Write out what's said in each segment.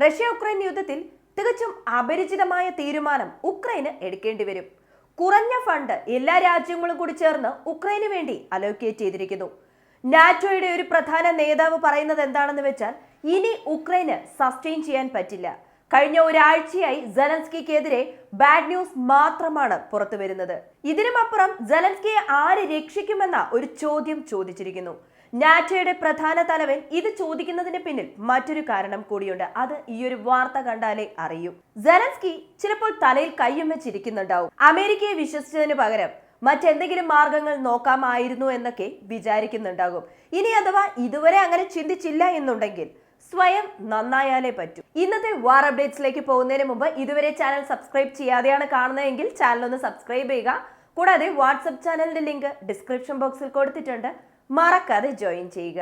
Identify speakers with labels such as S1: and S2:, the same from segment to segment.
S1: Russia Ukraine യുദ്ധത്തിൽ തികച്ചും അപരിചിതമായ തീരുമാനം ഉക്രൈന് എടുക്കേണ്ടി വരും. കുറഞ്ഞ ഫണ്ട് എല്ലാ രാജ്യങ്ങളും കൂടി ചേർന്ന് ഉക്രൈന് വേണ്ടി അലോക്കേറ്റ് ചെയ്തിരിക്കുന്നു. നാറ്റോയുടെ ഒരു പ്രധാന നേതാവ് പറയുന്നത് എന്താണെന്ന് വെച്ചാൽ, ഇനി ഉക്രൈന് സസ്റ്റെയിൻ ചെയ്യാൻ പറ്റില്ല. കഴിഞ്ഞ ഒരാഴ്ചയായി സെലൻസ്കിക്കെതിരെ ബാഡ് ന്യൂസ് മാത്രമാണ് പുറത്തു വരുന്നത്. ഇതിനുമപ്പുറം സെലൻസ്കിയെ ആര് രക്ഷിക്കുമെന്ന ഒരു ചോദ്യം ചോദിച്ചിരിക്കുന്നു. നാറ്റോയുടെ പ്രധാന തലവൻ ഇത് ചോദിക്കുന്നതിന് പിന്നിൽ മറ്റൊരു കാരണം കൂടിയുണ്ട്. അത് ഈ ഒരു വാർത്ത കണ്ടാലേ അറിയൂ. സെലൻസ്കി ചിലപ്പോൾ തലയിൽ കയ്യും വെച്ചിരിക്കുന്നുണ്ടാവും. അമേരിക്കയെ വിശ്വസിച്ചതിന് പകരം മറ്റെന്തെങ്കിലും മാർഗങ്ങൾ നോക്കാമായിരുന്നു എന്നൊക്കെ വിചാരിക്കുന്നുണ്ടാകും. ഇനി അഥവാ ഇതുവരെ അങ്ങനെ ചിന്തിച്ചില്ല എന്നുണ്ടെങ്കിൽ സ്വയം നന്നായാലേ പറ്റൂ. ഇന്നത്തെ വാർ അപ്ഡേറ്റ്സിലേക്ക് പോകുന്നതിന് മുമ്പ് ഇതുവരെ ചാനൽ സബ്സ്ക്രൈബ് ചെയ്യാതെയാണ് കാണുന്നതെങ്കിൽ ചാനൽ ഒന്ന് സബ്സ്ക്രൈബ് ചെയ്യുക. കൂടാതെ വാട്സ്ആപ്പ് ചാനലിന്റെ ലിങ്ക് ഡിസ്ക്രിപ്ഷൻ ബോക്സിൽ കൊടുത്തിട്ടുണ്ട്, മറക്കാതെ ജോയിൻ ചെയ്യുക.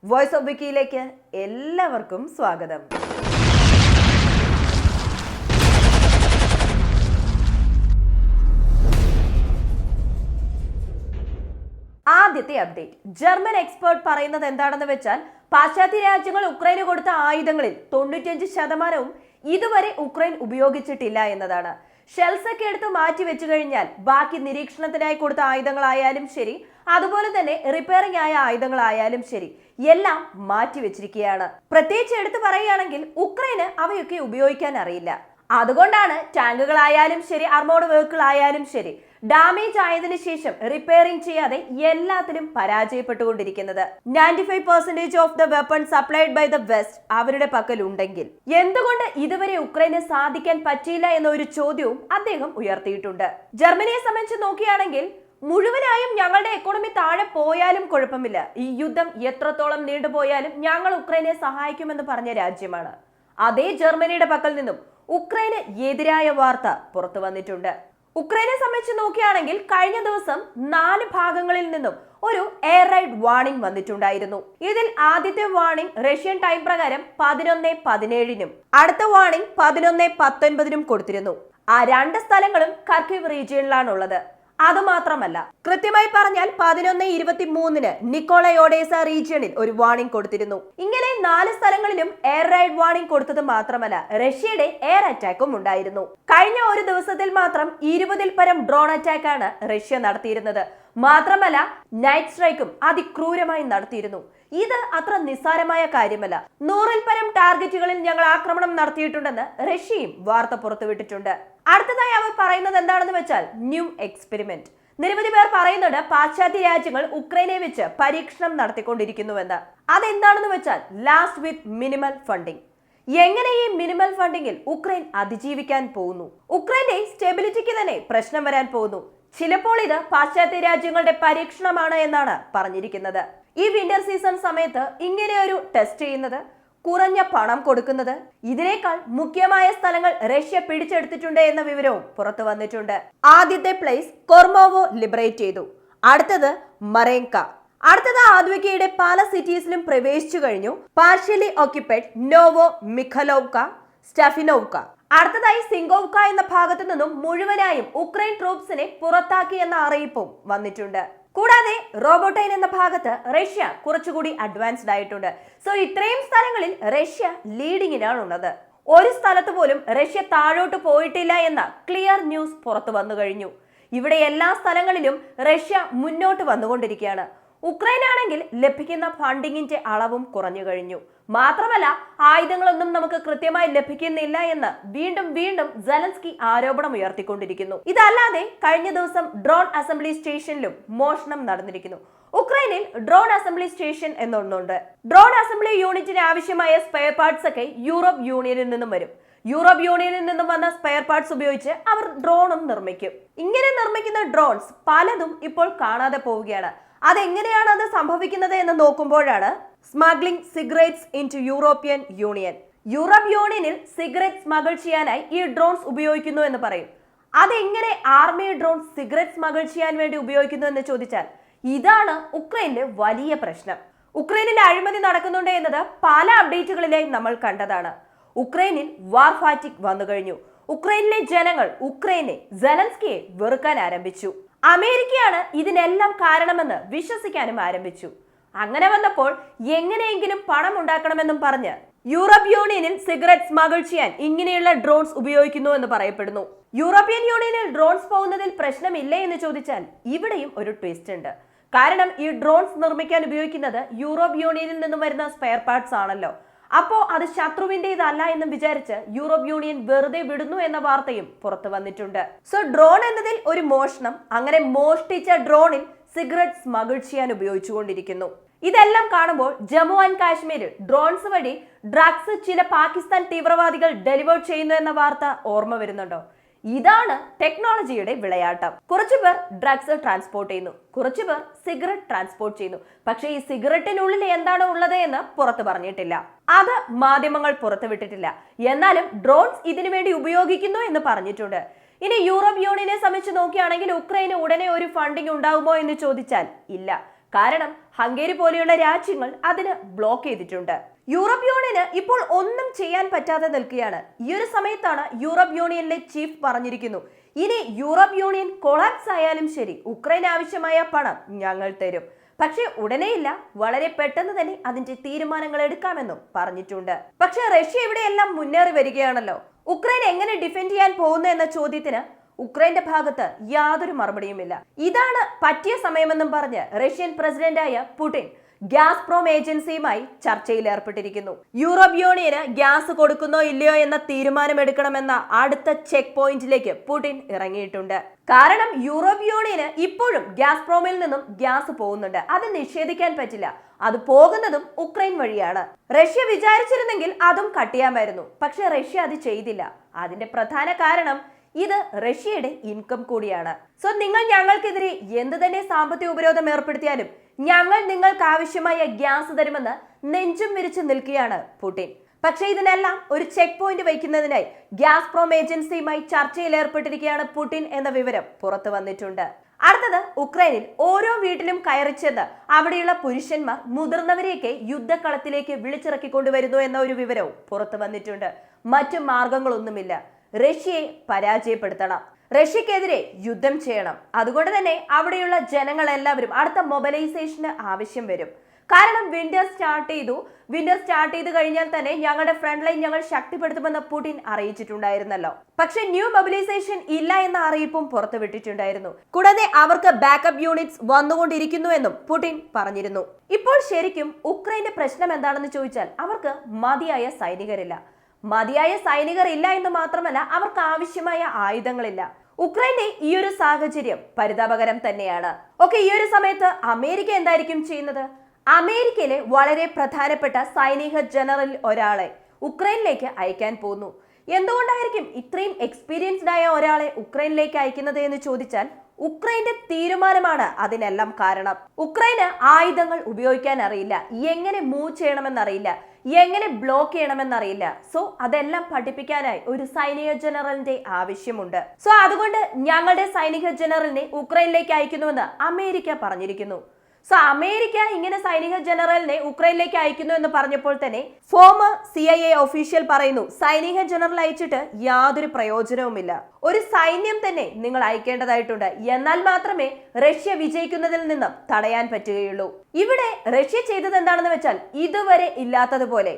S1: വോയിസ് ഓഫ് വിക്കിയിലേക്ക് എല്ലാവർക്കും സ്വാഗതം. ആദ്യത്തെ അപ്ഡേറ്റ്, ജർമ്മൻ എക്സ്പേർട്ട് പറയുന്നത് എന്താണെന്ന് വെച്ചാൽ, പാശ്ചാത്യ രാജ്യങ്ങൾ ഉക്രൈന് കൊടുത്ത ആയുധങ്ങളിൽ 95% ഇതുവരെ ഉക്രൈൻ ഉപയോഗിച്ചിട്ടില്ല എന്നതാണ്. ഷെൽസ് ഒക്കെ എടുത്ത് മാറ്റി വെച്ചു കഴിഞ്ഞാൽ ബാക്കി നിരീക്ഷണത്തിനായി കൊടുത്ത ആയുധങ്ങളായാലും ശരി, അതുപോലെ തന്നെ റിപ്പയറിംഗ് ആയ ആയുധങ്ങളായാലും ശരി, എല്ലാം മാറ്റി വെച്ചിരിക്കുകയാണ്. പ്രത്യേകിച്ച് എടുത്ത് പറയുകയാണെങ്കിൽ ഉക്രൈന് അവയൊക്കെ ഉപയോഗിക്കാൻ അറിയില്ല. അതുകൊണ്ടാണ് ടാങ്കുകളായാലും ശരി, ആർമോർഡ് വെഹിക്കിൾ ആയാലും ശരി, ഡാമേജ് ആയതിനു ശേഷം റിപ്പയറിംഗ് ചെയ്യാതെ എല്ലാത്തിലും പരാജയപ്പെട്ടുകൊണ്ടിരിക്കുന്നത്. 95% of the weapon supplied by the west അവരുടെ പക്കൽ ഉണ്ടെങ്കിൽ എന്തുകൊണ്ട് ഇതുവരെ ഉക്രൈന് സാധിക്കാൻ പറ്റിയില്ല എന്ന ഒരു ചോദ്യവും അദ്ദേഹം ഉയർത്തിയിട്ടുണ്ട്. ജർമ്മനിയെ സംബന്ധിച്ച് നോക്കുകയാണെങ്കിൽ, മുഴുവനായും ഞങ്ങളുടെ എക്കോണമി താഴെ പോയാലും കുഴപ്പമില്ല, ഈ യുദ്ധം എത്രത്തോളം നീണ്ടുപോയാലും ഞങ്ങൾ ഉക്രൈനെ സഹായിക്കുമെന്ന് പറഞ്ഞ രാജ്യമാണ്. അതേ ജർമ്മനിയുടെ പക്കൽ നിന്നും ഉക്രൈന് എതിരായ വാർത്ത പുറത്തു വന്നിട്ടുണ്ട്. ഉക്രൈനെ സംബന്ധിച്ച് നോക്കുകയാണെങ്കിൽ, കഴിഞ്ഞ ദിവസം 4 ഭാഗങ്ങളിൽ നിന്നും ഒരു എയർ റൈഡ് വാർണിംഗ് വന്നിട്ടുണ്ടായിരുന്നു. ഇതിൽ ആദ്യത്തെ വാർണിംഗ് റഷ്യൻ ടൈം പ്രകാരം 11:17-നും അടുത്ത വാർണിംഗ് 11:19-നും കൊടുത്തിരുന്നു. ആ 2 സ്ഥലങ്ങളും കർക്കിവ് റീജിയനിലാണുള്ളത്. അതുമാത്രമല്ല, കൃത്യമായി പറഞ്ഞാൽ 11:23-ന് നിക്കോളായ് ഒഡേസ റീജിയണിൽ ഒരു വാർണിംഗ് കൊടുത്തിരുന്നു. ഇങ്ങനെ 4 സ്ഥലങ്ങളിലും എയർ റൈഡ് വാർണിംഗ് കൊടുത്തത് മാത്രമല്ല, റഷ്യയുടെ എയർ അറ്റാക്കും ഉണ്ടായിരുന്നു. കഴിഞ്ഞ ഒരു ദിവസത്തിൽ മാത്രം 20-ൽ പരം ഡ്രോൺ അറ്റാക്കാണ് റഷ്യ നടത്തിയിരുന്നത്. മാത്രമല്ല, നൈറ്റ് സ്ട്രൈക്കും അതിക്രൂരമായി നടത്തിയിരുന്നു. ഇത് അത്ര നിസ്സാരമായ കാര്യമല്ല. 100-ൽ പരം ടാർഗറ്റുകളിൽ ഞങ്ങൾ ആക്രമണം നടത്തിയിട്ടുണ്ടെന്ന് റഷ്യയും വാർത്ത പുറത്തുവിട്ടിട്ടുണ്ട്. അടുത്തതായി അവർ പറയുന്നത് എന്താണെന്ന് വെച്ചാൽ, ന്യൂ എക്സ്പെരിമെന്റ്. നിരവധി പേർ പറയുന്നുണ്ട് പാശ്ചാത്യ രാജ്യങ്ങൾ ഉക്രൈനെ വെച്ച് പരീക്ഷണം നടത്തിക്കൊണ്ടിരിക്കുന്നുവെന്ന്. അതെന്താണെന്ന് വെച്ചാൽ, ലാസ്റ്റ് വിത്ത് മിനിമൽ ഫണ്ടിങ്. എങ്ങനെ ഈ മിനിമൽ ഫണ്ടിങ്ങിൽ ഉക്രൈൻ അതിജീവിക്കാൻ പോകുന്നു? ഉക്രൈന്റെ സ്റ്റെബിലിറ്റിക്ക് തന്നെ പ്രശ്നം വരാൻ പോകുന്നു. ചിലപ്പോൾ ഇത് പാശ്ചാത്യ രാജ്യങ്ങളുടെ പരീക്ഷണമാണ് എന്നാണ് പറഞ്ഞിരിക്കുന്നത്. ഈ വിന്റർ സീസൺ സമയത്ത് ഇങ്ങനെ ഒരു ടെസ്റ്റ് ചെയ്യുന്നത്, കുറഞ്ഞ പണം കൊടുക്കുന്നത്, ഇതിനേക്കാൾ മുഖ്യമായ സ്ഥലങ്ങൾ റഷ്യ പിടിച്ചെടുത്തിട്ടുണ്ട് എന്ന വിവരവും പുറത്തു വന്നിട്ടുണ്ട്. ആദ്യത്തെ പ്ലേസ് കൊർമോവോ ലിബറേറ്റ് ചെയ്തു. അടുത്തത് മറേങ്ക. അടുത്തത് ആദ്വികയുടെ പല സിറ്റീസിലും പ്രവേശിച്ചു കഴിഞ്ഞു. Partially occupied Novo Mikhailovka, Stafinovka. അടുത്തതായി സിംഗോവ്ക എന്ന ഭാഗത്തു നിന്നും മുഴുവനായും ഉക്രൈൻ ട്രൂപ്സിനെ പുറത്താക്കി എന്ന അറിയിപ്പും വന്നിട്ടുണ്ട്. കൂടാതെ റോബോട്ടൈൻ എന്ന ഭാഗത്ത് റഷ്യ കുറച്ചുകൂടി അഡ്വാൻസ്ഡ് ആയിട്ടുണ്ട്. സോ ഇത്രയും സ്ഥലങ്ങളിൽ റഷ്യ ലീഡിങ്ങിനാണ് ഉള്ളത്. ഒരു സ്ഥലത്ത് പോലും റഷ്യ താഴോട്ട് പോയിട്ടില്ല എന്ന ക്ലിയർ ന്യൂസ് പുറത്തു വന്നു കഴിഞ്ഞു. ഇവിടെ എല്ലാ സ്ഥലങ്ങളിലും റഷ്യ മുന്നോട്ട് വന്നുകൊണ്ടിരിക്കുകയാണ്. ഉക്രൈൻ ആണെങ്കിൽ ലഭിക്കുന്ന ഫണ്ടിങ്ങിന്റെ അളവും കുറഞ്ഞു കഴിഞ്ഞു. മാത്രമല്ല, ആയുധങ്ങളൊന്നും നമുക്ക് കൃത്യമായി ലഭിക്കുന്നില്ല എന്ന് വീണ്ടും വീണ്ടും സെലൻസ്കി ആരോപണം ഉയർത്തിക്കൊണ്ടിരിക്കുന്നു. ഇതല്ലാതെ കഴിഞ്ഞ ദിവസം ഡ്രോൺ അസംബ്ലി സ്റ്റേഷനിലും മോഷണം നടന്നിരിക്കുന്നു. ഉക്രൈനിൽ ഡ്രോൺ അസംബ്ലി സ്റ്റേഷൻ എന്നൊന്നുണ്ട്. ഡ്രോൺ അസംബ്ലി യൂണിറ്റിന് ആവശ്യമായ സ്പെയർ പാർട്സ് ഒക്കെ യൂറോപ്പ് യൂണിയനിൽ നിന്നും വരും. യൂറോപ്പ് യൂണിയനിൽ നിന്നും വന്ന സ്പെയർ പാർട്സ് ഉപയോഗിച്ച് അവർ ഡ്രോണും നിർമ്മിക്കും. ഇങ്ങനെ നിർമ്മിക്കുന്ന ഡ്രോൺസ് പലതും ഇപ്പോൾ കാണാതെ പോവുകയാണ്. അതെങ്ങനെയാണ് അത് സംഭവിക്കുന്നത് എന്ന് നോക്കുമ്പോഴാണ് smuggling cigarettes into European Union. Europe യൂണിയനിൽ സിഗരറ്റ് സ്മഗിൾ ചെയ്യാനായി ഈ ഡ്രോൺസ് ഉപയോഗിക്കുന്നു എന്ന് പറയും. അതെങ്ങനെ ആർമി ഡ്രോൺ സിഗരറ്റ് സ്മഗിൾ ചെയ്യാൻ വേണ്ടി ഉപയോഗിക്കുന്നു എന്ന് ചോദിച്ചാൽ, ഇതാണ് ഉക്രൈനിലെ വലിയ പ്രശ്നം. ഉക്രൈനിൽ അഴിമതി നടക്കുന്നുണ്ട് എന്നത് പല അപ്ഡേറ്റുകളിലായി നമ്മൾ കണ്ടതാണ്. ഉക്രൈനിൽ വാർ ഫാറ്റിക് വന്നു കഴിഞ്ഞു. ഉക്രൈനിലെ ജനങ്ങൾ ഉക്രൈനെ, സെലൻസ്കിയെ വെറുക്കാൻ ആരംഭിച്ചു. അമേരിക്കയാണ് ഇതിനെല്ലാം കാരണമെന്ന് വിശ്വസിക്കാനും ആരംഭിച്ചു. അങ്ങനെ വന്നപ്പോൾ എങ്ങനെയെങ്കിലും പണം ഉണ്ടാക്കണമെന്നും പറഞ്ഞ് യൂറോപ്പ് യൂണിയനിൽ സിഗരറ്റ് സ്മഗിൾ ചെയ്യാൻ ഇങ്ങനെയുള്ള ഡ്രോൺസ് ഉപയോഗിക്കുന്നു എന്ന് പറയപ്പെടുന്നു. യൂറോപ്യൻ യൂണിയനിൽ ഡ്രോൺസ് പോകുന്നതിൽ പ്രശ്നമില്ലേ എന്ന് ചോദിച്ചാൽ ഇവിടെയും ഒരു ട്വിസ്റ്റ് ഉണ്ട്. കാരണം ഈ ഡ്രോൺസ് നിർമ്മിക്കാൻ ഉപയോഗിക്കുന്നത് യൂറോപ്പ് യൂണിയനിൽ നിന്നും വരുന്ന സ്പെയർ പാർട്സ് ആണല്ലോ. അപ്പോ അത് ശത്രുവിന്റേതല്ല എന്നും വിചാരിച്ച് യൂറോപ്പ് യൂണിയൻ വെറുതെ വിടുന്നു എന്ന വാർത്തയും പുറത്തു വന്നിട്ടുണ്ട്. സോ ഡ്രോൺ എന്നതിൽ ഒരു മോഷണം, അങ്ങനെ മോഷ്ടിച്ച ഡ്രോണിൽ സിഗരറ്റ് സ്മഗിൾ ചെയ്യാൻ ഉപയോഗിച്ചുകൊണ്ടിരിക്കുന്നു. ഇതെല്ലാം കാണുമ്പോൾ ജമ്മു ആൻഡ് കാശ്മീരിൽ ഡ്രോൺസ് വഴി ഡ്രഗ്സ് ചില പാകിസ്ഥാൻ തീവ്രവാദികൾ ഡെലിവർ ചെയ്യുന്നു എന്ന വാർത്ത ഓർമ്മ വരുന്നുണ്ടോ? ഇതാണ് ടെക്നോളജിയുടെ വിളയാട്ടം. കുറച്ചുപേർ ഡ്രഗ്സ് ട്രാൻസ്പോർട്ട് ചെയ്യുന്നു, കുറച്ചുപേർ സിഗരറ്റ് ട്രാൻസ്പോർട്ട് ചെയ്യുന്നു. പക്ഷേ ഈ സിഗരറ്റിനുള്ളിൽ എന്താണ് ഉള്ളത് എന്ന് പുറത്തു പറഞ്ഞിട്ടില്ല, അത് മാധ്യമങ്ങൾ പുറത്തുവിട്ടിട്ടില്ല. എന്നാലും ഡ്രോൺസ് ഇതിനു വേണ്ടി ഉപയോഗിക്കുന്നു എന്ന് പറഞ്ഞിട്ടുണ്ട്. ഇനി യൂറോപ്പ് യൂണിയനെ സംബന്ധിച്ച് നോക്കുകയാണെങ്കിൽ ഉക്രൈന് ഉടനെ ഒരു ഫണ്ടിങ് ഉണ്ടാകുമോ എന്ന് ചോദിച്ചാൽ ഇല്ല. കാരണം ഹംഗേരി പോലെയുള്ള രാജ്യങ്ങൾ അതിന് ബ്ലോക്ക് ചെയ്തിട്ടുണ്ട്. യൂറോപ്പ് യൂണിയന് ഇപ്പോൾ ഒന്നും ചെയ്യാൻ പറ്റാതെ നിൽക്കുകയാണ്. ഈ ഒരു സമയത്താണ് യൂറോപ്പ് യൂണിയനിലെ ചീഫ് പറഞ്ഞിരിക്കുന്നു, ഇനി യൂറോപ്പ് യൂണിയൻ കൊളാപ്സ് ആയാലും ശരി ഉക്രൈന് ആവശ്യമായ പണം ഞങ്ങൾ തരും, പക്ഷേ ഉടനെയില്ല, വളരെ പെട്ടെന്ന് തന്നെ അതിന്റെ തീരുമാനങ്ങൾ എടുക്കാമെന്നും പറഞ്ഞിട്ടുണ്ട്. പക്ഷെ റഷ്യ ഇവിടെയെല്ലാം മുന്നേറി വരികയാണല്ലോ. ഉക്രൈൻ എങ്ങനെ ഡിഫെൻഡ് ചെയ്യാൻ പോകുന്നു എന്ന ചോദ്യത്തിന് ഉക്രൈന്റെ ഭാഗത്ത് യാതൊരു മറുപടിയുമില്ല. ഇതാണ് പറ്റിയ സമയമെന്നും പറഞ്ഞ് റഷ്യൻ പ്രസിഡന്റായ പുടിൻ ഗ്യാസ്പ്രോം ഏജൻസിയുമായി ചർച്ചയിൽ ഏർപ്പെട്ടിരിക്കുന്നു. യൂറോപ്പ് യൂണിയന് ഗ്യാസ് കൊടുക്കുന്നോ ഇല്ലയോ എന്ന തീരുമാനമെടുക്കണമെന്ന അടുത്ത ചെക്ക് പോയിന്റിലേക്ക് പുടിൻ ഇറങ്ങിയിട്ടുണ്ട്. കാരണം യൂറോപ്പ് യൂണിയന് ഇപ്പോഴും ഗ്യാസ്പ്രോമിൽ നിന്നും ഗ്യാസ് പോകുന്നുണ്ട്, അത് നിഷേധിക്കാൻ പറ്റില്ല. അത് പോകുന്നതും ഉക്രൈൻ വഴിയാണ്. റഷ്യ വിചാരിച്ചിരുന്നെങ്കിൽ അതും കട്ട് ചെയ്യാമായിരുന്നു, പക്ഷെ റഷ്യ അത് ചെയ്തില്ല. അതിന്റെ പ്രധാന കാരണം ഇത് റഷ്യയുടെ ഇൻകം കൂടിയാണ്. സോ നിങ്ങൾ ഞങ്ങൾക്കെതിരെ എന്ത് തന്നെ സാമ്പത്തിക ഉപരോധം ഏർപ്പെടുത്തിയാലും ഞങ്ങൾ നിങ്ങൾക്ക് ആവശ്യമായ ഗ്യാസ് തരുമെന്ന് നെഞ്ചും വിരിച്ചു നിൽക്കുകയാണ് പുടിൻ. പക്ഷേ ഇതിനെല്ലാം ഒരു ചെക്ക് പോയിന്റ് വയ്ക്കുന്നതിനായി ഗ്യാസ്പ്രോം ഏജൻസിയുമായി ചർച്ചയിൽ ഏർപ്പെട്ടിരിക്കുകയാണ് പുടിൻ എന്ന വിവരം പുറത്തു വന്നിട്ടുണ്ട്. അടുത്തത് ഉക്രൈനിൽ ഓരോ വീട്ടിലും കയറിച്ചെന്ന് അവിടെയുള്ള പുരുഷന്മാർ മുതിർന്നവരെയൊക്കെ യുദ്ധക്കളത്തിലേക്ക് വിളിച്ചിറക്കിക്കൊണ്ടുവരുന്നു എന്ന ഒരു വിവരവും പുറത്തു വന്നിട്ടുണ്ട്. മറ്റു മാർഗങ്ങളൊന്നുമില്ല, റഷ്യയെ പരാജയപ്പെടുത്തണം, റഷ്യക്കെതിരെ യുദ്ധം ചെയ്യണം. അതുകൊണ്ട് തന്നെ അവിടെയുള്ള ജനങ്ങൾ എല്ലാവരും അടുത്ത മൊബിലൈസേഷന് ആവശ്യം വരും. കാരണം വിന്റർ സ്റ്റാർട്ട് ചെയ്ത് കഴിഞ്ഞാൽ തന്നെ ഞങ്ങളുടെ ഫ്രണ്ട് ലൈൻ ഞങ്ങൾ ശക്തിപ്പെടുത്തുമെന്ന് പുടിൻ അറിയിച്ചിട്ടുണ്ടായിരുന്നല്ലോ. പക്ഷെ ന്യൂ മൊബിലൈസേഷൻ ഇല്ല എന്ന അറിയിപ്പും പുറത്തുവിട്ടിട്ടുണ്ടായിരുന്നു. കൂടാതെ അവർക്ക് ബാക്കപ്പ് യൂണിറ്റ്സ് വന്നുകൊണ്ടിരിക്കുന്നു എന്നും പുടിൻ പറഞ്ഞിരുന്നു. ഇപ്പോൾ ശരിക്കും ഉക്രൈന്റെ പ്രശ്നം എന്താണെന്ന് ചോദിച്ചാൽ അവർക്ക് മതിയായ സൈനികർ ഇല്ല എന്ന് മാത്രമല്ല, അവർക്ക് ആവശ്യമായ ആയുധങ്ങളില്ല. ഉക്രൈന്റെ ഈ ഒരു സാഹചര്യം പരിതാപകരം തന്നെയാണ്. ഈ ഒരു സമയത്ത് അമേരിക്ക എന്തായിരിക്കും ചെയ്യുന്നത്? അമേരിക്കയിലെ വളരെ പ്രധാനപ്പെട്ട സൈനിക ജനറൽ ഒരാളെ ഉക്രൈനിലേക്ക് അയക്കാൻ പോകുന്നു. എന്തുകൊണ്ടായിരിക്കും ഇത്രയും എക്സ്പീരിയൻസ്ഡ് ആയ ഒരാളെ ഉക്രൈനിലേക്ക് അയക്കുന്നത് എന്ന് ചോദിച്ചാൽ ഉക്രൈന്റെ തീരുമാനമാണ് അതിനെല്ലാം കാരണം. ഉക്രൈന് ആയുധങ്ങൾ ഉപയോഗിക്കാൻ അറിയില്ല, എങ്ങനെ മൂവ് ചെയ്യണമെന്നറിയില്ല, എങ്ങനെ ബ്ലോക്ക് ചെയ്യണമെന്നറിയില്ല. സോ അതെല്ലാം പഠിപ്പിക്കാനായി ഒരു സൈനിക ജനറലിന്റെ ആവശ്യമുണ്ട്. സോ അതുകൊണ്ട് ഞങ്ങളുടെ സൈനിക ജനറലിനെ ഉക്രൈനിലേക്ക് അയക്കുന്നുവെന്ന് അമേരിക്ക പറഞ്ഞിരിക്കുന്നു. സോ അമേരിക്ക ഇങ്ങനെ സൈനിക ജനറലിനെ ഉക്രൈനിലേക്ക് അയക്കുന്നു എന്ന് പറഞ്ഞപ്പോൾ തന്നെ ഫോമർ CIA ഒഫീഷ്യൽ പറയുന്നു, സൈനിക ജനറൽ അയച്ചിട്ട് യാതൊരു പ്രയോജനവുമില്ല, ഒരു സൈന്യം തന്നെ നിങ്ങൾ അയക്കേണ്ടതായിട്ടുണ്ട്, എന്നാൽ മാത്രമേ റഷ്യ വിജയിക്കുന്നതിൽ നിന്നും തടയാൻ പറ്റുകയുള്ളൂ. ഇവിടെ റഷ്യ ചെയ്തത് എന്താണെന്ന് വെച്ചാൽ ഇതുവരെ ഇല്ലാത്തതുപോലെ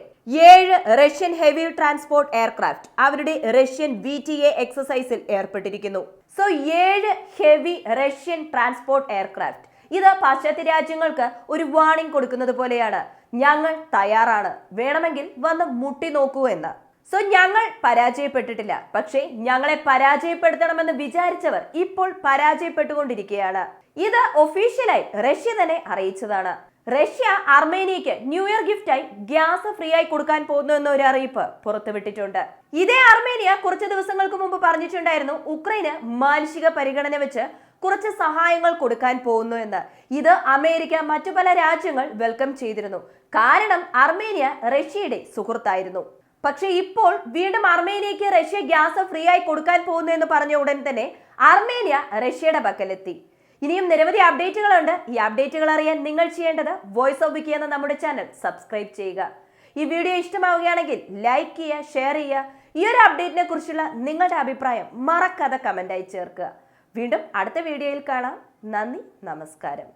S1: 7 റഷ്യൻ ഹെവി ട്രാൻസ്പോർട്ട് എയർക്രാഫ്റ്റ് അവരുടെ റഷ്യൻ VTA എക്സസൈസിൽ ഏർപ്പെട്ടിരിക്കുന്നു. So 7 heavy Russian transport aircraft, ഇത് പാശ്ചാത്യ രാജ്യങ്ങൾക്ക് ഒരു വാർണിംഗ് കൊടുക്കുന്നത് പോലെയാണ്. ഞങ്ങൾ തയ്യാറാണ്, വേണമെങ്കിൽ വന്ന് മുട്ടി നോക്കൂ എന്ന്. സോ ഞങ്ങൾ പരാജയപ്പെട്ടിട്ടില്ല, പക്ഷേ ഞങ്ങളെ പരാജയപ്പെടുത്തണമെന്ന് വിചാരിച്ചവർ ഇപ്പോൾ പരാജയപ്പെട്ടുകൊണ്ടിരിക്കുകയാണ്. ഇത് ഒഫീഷ്യലായി റഷ്യ തന്നെ അറിയിച്ചതാണ്. റഷ്യ അർമേനിയക്ക് ന്യൂ ഇയർ ഗിഫ്റ്റായി ഗ്യാസ് ഫ്രീ ആയി കൊടുക്കാൻ പോകുന്നു എന്ന ഒരു അറിയിപ്പ് പുറത്തുവിട്ടിട്ടുണ്ട്. ഇതേ അർമേനിയ കുറച്ച് ദിവസങ്ങൾക്ക് മുമ്പ് പറഞ്ഞിട്ടുണ്ടായിരുന്നു ഉക്രൈന് മാനുഷിക പരിഗണന വെച്ച് കുറച്ച് സഹായങ്ങൾ കൊടുക്കാൻ പോകുന്നു എന്ന്. ഇത് അമേരിക്ക മറ്റു പല രാജ്യങ്ങൾ വെൽക്കം ചെയ്തിരുന്നു, കാരണം അർമേനിയ റഷ്യയുടെ സുഹൃത്തായിരുന്നു. പക്ഷെ ഇപ്പോൾ വീണ്ടും അർമേനിയക്ക് റഷ്യ ഗ്യാസ് ഫ്രീ ആയി കൊടുക്കാൻ പോകുന്നു എന്ന് പറഞ്ഞ ഉടൻ തന്നെ അർമേനിയ റഷ്യയുടെ പക്കലെത്തി. ഇനിയും നിരവധി അപ്ഡേറ്റുകളുണ്ട്. ഈ അപ്ഡേറ്റുകൾ അറിയാൻ നിങ്ങൾ ചെയ്യേണ്ടത് വോയിസ് ഓഫ് വിക്കി എന്ന നമ്മുടെ ചാനൽ സബ്സ്ക്രൈബ് ചെയ്യുക. ഈ വീഡിയോ ഇഷ്ടമാവുകയാണെങ്കിൽ ലൈക്ക് ചെയ്യുക, ഷെയർ ചെയ്യുക. ഈ ഒരു അപ്ഡേറ്റിനെ കുറിച്ചുള്ള നിങ്ങളുടെ അഭിപ്രായം മറക്കാതെ കമന്റായി ചേർക്കുക. വീണ്ടും അടുത്ത വീഡിയോയിൽ കാണാം. നന്ദി, നമസ്കാരം.